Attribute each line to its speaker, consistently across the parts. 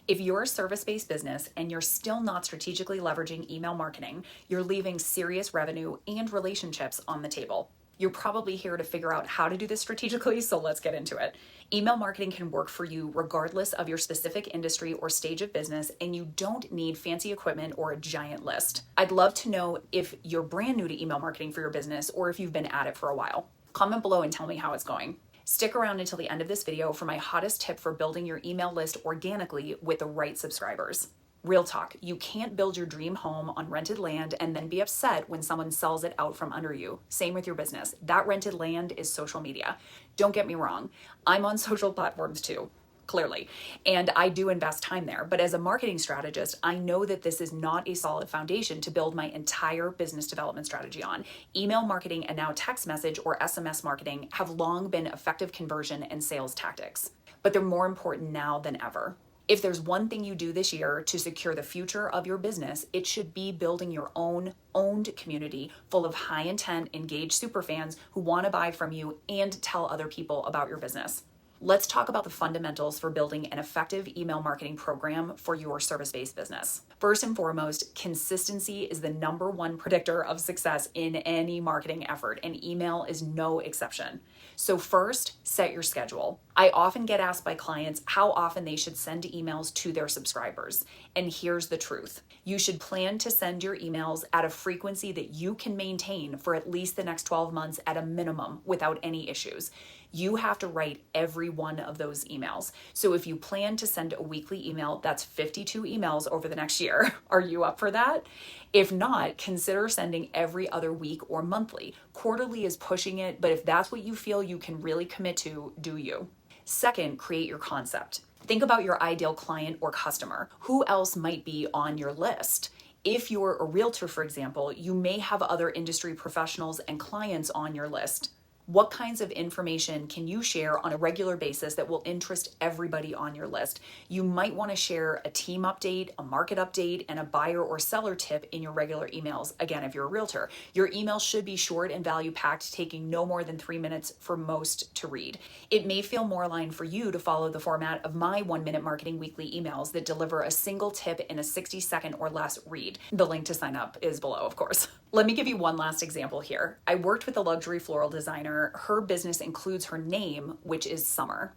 Speaker 1: If you're a service-based business and you're still not strategically leveraging email marketing, you're leaving serious revenue and relationships on the table. You're probably here to figure out how to do this strategically, so let's get into it. Email marketing can work for you regardless of your specific industry or stage of business, and you don't need fancy equipment or a giant list. I'd love to know if you're brand new to email marketing for your business or if you've been at it for a while. Comment below and tell me how it's going. Stick around until the end of this video for my hottest tip for building your email list organically with the right subscribers. Real talk, you can't build your dream home on rented land and then be upset when someone sells it out from under you. Same with your business. That rented land is social media. Don't get me wrong, I'm on social platforms too, clearly, and I do invest time there. But as a marketing strategist, I know that this is not a solid foundation to build my entire business development strategy on. Email marketing and now text message or SMS marketing have long been effective conversion and sales tactics, but they're more important now than ever. If there's one thing you do this year to secure the future of your business, it should be building your own owned community full of high intent, engaged superfans who want to buy from you and tell other people about your business. Let's talk about the fundamentals for building an effective email marketing program for your service-based business. First and foremost, consistency is the #1 predictor of success in any marketing effort, and email is no exception. So first, set your schedule. I often get asked by clients how often they should send emails to their subscribers. And here's the truth. You should plan to send your emails at a frequency that you can maintain for at least the next 12 months at a minimum without any issues. You have to write every one of those emails. So if you plan to send a weekly email, that's 52 emails over the next year. Are you up for that? If not, consider sending every other week or monthly. Quarterly is pushing it, but if that's what you feel you can really commit to, do you. Second, create your concept. Think about your ideal client or customer. Who else might be on your list? If you're a realtor, for example, you may have other industry professionals and clients on your list. What kinds of information can you share on a regular basis that will interest everybody on your list? You might want to share a team update, a market update, and a buyer or seller tip in your regular emails. Again, if you're a realtor, your email should be short and value-packed, taking no more than 3 minutes for most to read. It may feel more aligned for you to follow the format of my 1-minute marketing weekly emails that deliver a single tip in a 60-second or less read. The link to sign up is below, of course. Let me give you one last example here. I worked with a luxury floral designer. Her business includes her name, which is Summer.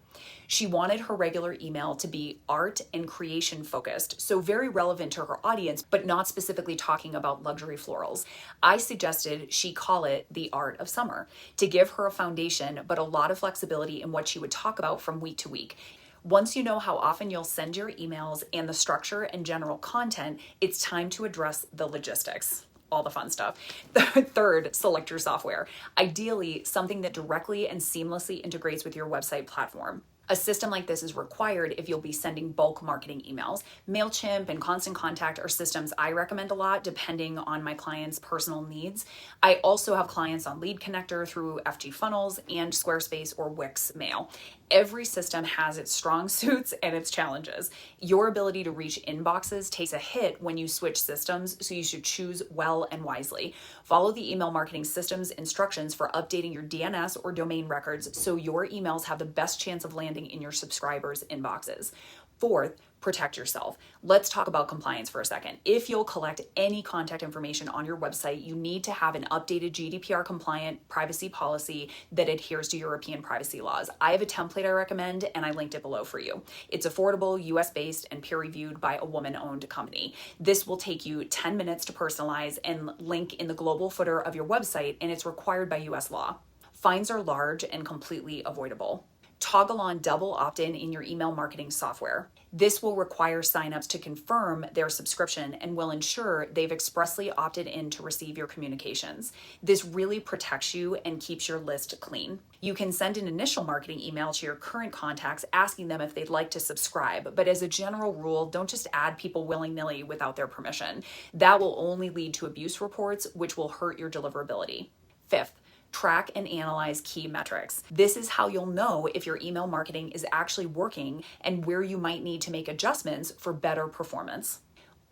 Speaker 1: She wanted her regular email to be art and creation focused, so very relevant to her audience, but not specifically talking about luxury florals. I suggested she call it The Art of Summer to give her a foundation, but a lot of flexibility in what she would talk about from week to week. Once you know how often you'll send your emails and the structure and general content, it's time to address the logistics. All the fun stuff. Third, select your software. Ideally, something that directly and seamlessly integrates with your website platform. A system like this is required if you'll be sending bulk marketing emails. MailChimp and Constant Contact are systems I recommend a lot depending on my clients' personal needs. I also have clients on Lead Connector through FG Funnels and Squarespace or Wix Mail. Every system has its strong suits and its challenges. Your ability to reach inboxes takes a hit when you switch systems, so you should choose well and wisely. Follow the email marketing system's instructions for updating your DNS or domain records so your emails have the best chance of landing in your subscribers' inboxes. Fourth, protect yourself. Let's talk about compliance for a second. If you'll collect any contact information on your website, you need to have an updated GDPR compliant privacy policy that adheres to European privacy laws. I have a template I recommend and I linked it below for you. It's affordable, US-based, and peer-reviewed by a woman-owned company. This will take you 10 minutes to personalize and link in the global footer of your website, and it's required by US law. Fines are large and completely avoidable. Toggle on double opt-in in your email marketing software. This will require signups to confirm their subscription and will ensure they've expressly opted in to receive your communications. This really protects you and keeps your list clean. You can send an initial marketing email to your current contacts asking them if they'd like to subscribe, but as a general rule, don't just add people willy-nilly without their permission. That will only lead to abuse reports, which will hurt your deliverability. Fifth, track and analyze key metrics. This is how you'll know if your email marketing is actually working and where you might need to make adjustments for better performance.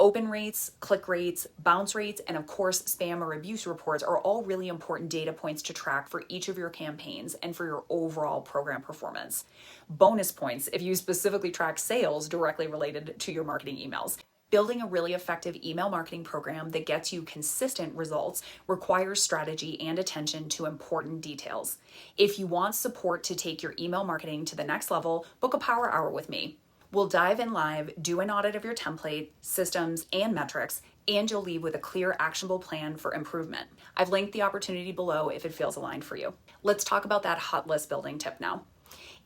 Speaker 1: Open rates, click rates, bounce rates, and of course, spam or abuse reports are all really important data points to track for each of your campaigns and for your overall program performance. Bonus points if you specifically track sales directly related to your marketing emails. Building a really effective email marketing program that gets you consistent results requires strategy and attention to important details. If you want support to take your email marketing to the next level, book a power hour with me. We'll dive in live, do an audit of your template, systems, and metrics, and you'll leave with a clear, actionable plan for improvement. I've linked the opportunity below if it feels aligned for you. Let's talk about that hot list building tip now.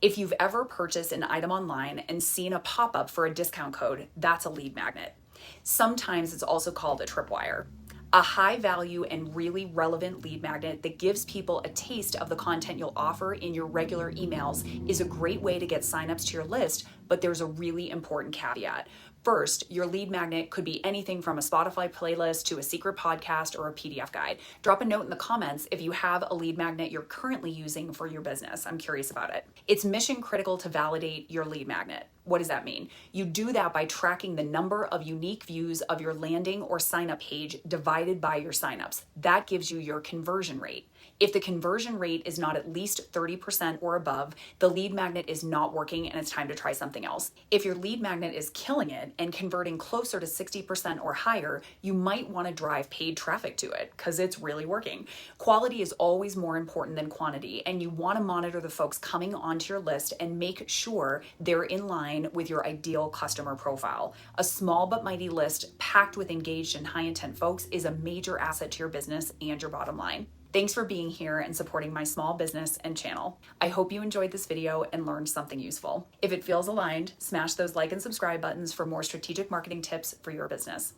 Speaker 1: If you've ever purchased an item online and seen a pop-up for a discount code, that's a lead magnet. Sometimes it's also called a tripwire. A high value and really relevant lead magnet that gives people a taste of the content you'll offer in your regular emails is a great way to get signups to your list, but there's a really important caveat. First, your lead magnet could be anything from a Spotify playlist to a secret podcast or a PDF guide. Drop a note in the comments if you have a lead magnet you're currently using for your business. I'm curious about it. It's mission critical to validate your lead magnet. What does that mean? You do that by tracking the number of unique views of your landing or sign up page divided by your signups. That gives you your conversion rate. If the conversion rate is not at least 30% or above, the lead magnet is not working and it's time to try something else. If your lead magnet is killing it and converting closer to 60% or higher, you might want to drive paid traffic to it because it's really working. Quality is always more important than quantity, and you want to monitor the folks coming onto your list and make sure they're in line with your ideal customer profile. A small but mighty list packed with engaged and high intent folks is a major asset to your business and your bottom line. Thanks for being here and supporting my small business and channel. I hope you enjoyed this video and learned something useful. If it feels aligned, smash those like and subscribe buttons for more strategic marketing tips for your business.